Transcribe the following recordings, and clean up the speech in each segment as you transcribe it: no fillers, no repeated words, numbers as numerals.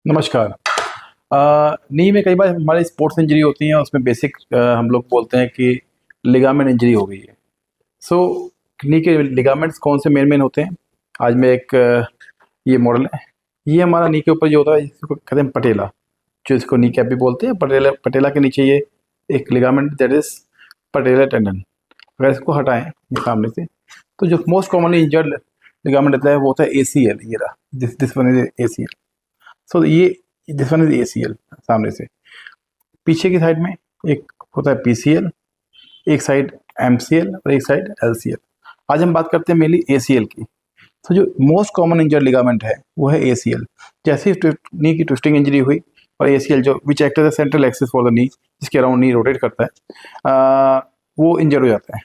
नमस्कार। नी में कई बार हमारी स्पोर्ट्स इंजरी होती है, उसमें बेसिक हम लोग बोलते हैं कि लिगामेंट इंजरी हो गई है। सो नी के लिगामेंट्स कौन से मेन होते हैं? आज मैं एक ये मॉडल है, ये हमारा नी के ऊपर जो होता है इसको कहते हैं पटेला, जो इसको नी कैप भी बोलते हैं। पटेला पटेला के नीचे ये एक ligament that is patella tendon. अगर इसको हटाएं ये सामने से, तो जो मोस्ट कॉमनली इंजर्ड लिगामेंट रहता है वो होता है ACL। ये रहा, दिस वन इज ACL। सो ये दिस वन इज ACL सामने से। पीछे की साइड में एक होता है PCL, एक साइड MCL और एक साइड LCL। आज हम बात करते हैं मेनली ACL की। तो जो मोस्ट कॉमन इंजर्ड लिगामेंट है वो है ACL। जैसे ही नी की ट्विस्टिंग इंजरी हुई और ACL जो which act as central axis for the knee, जिसके अराउंड नी रोटेट करता है, वो इंजर हो जाता है।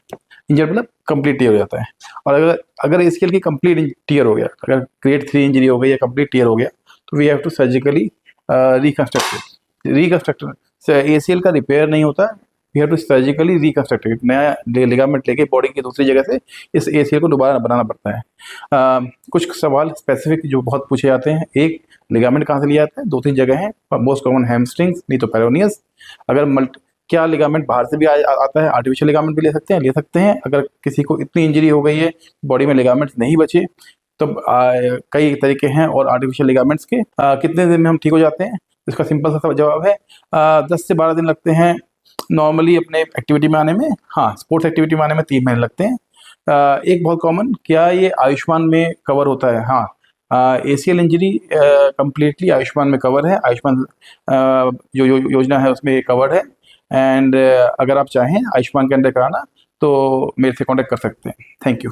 इंजर मतलब कंप्लीट टीयर हो जाता है। और अगर अगर ACL की कंप्लीट टीयर हो गया, अगर ग्रेड 3 इंजरी हो गई या कंप्लीट टीयर हो गया, तो we have to surgically reconstruct. ACL का रिपेयर नहीं होता, we have to surgically reconstruct, नया लिगामेंट लेके बॉडी की दूसरी जगह से इस ACL को दोबारा बनाना पड़ता है। कुछ सवाल स्पेसिफिक जो बहुत पूछे जाते हैं, एक लिगामेंट कहाँ से लिया जाता है? 2-3 जगह हैं, मोस्ट कॉमन हैमस्ट्रिंग्स, नहीं तो पेरोनियस। अगर क्या लिगामेंट बाहर से भी आता है? आर्टिफिशियल लिगामेंट भी ले सकते हैं। अगर किसी को इतनी इंजरी हो गई है बॉडी में लिगामेंट्स नहीं बचे, तो कई तरीके हैं और आर्टिफिशियल लिगामेंट्स के। कितने दिन में हम ठीक हो जाते हैं? इसका सिंपल सा जवाब है 10 से 12 दिन लगते हैं नॉर्मली अपने एक्टिविटी में आने में। हाँ, स्पोर्ट्स एक्टिविटी में आने में 3 महीने लगते हैं। एक बहुत कॉमन, क्या ये आयुष्मान में कवर होता है? हाँ, ACL इंजरी कम्प्लीटली आयुष्मान में कवर है। आयुष्मान जो योजना है उसमें कवर्ड है। एंड अगर आप चाहें आयुष्मान के अंदर कराना तो मेरे से कॉन्टेक्ट कर सकते हैं। Thank you.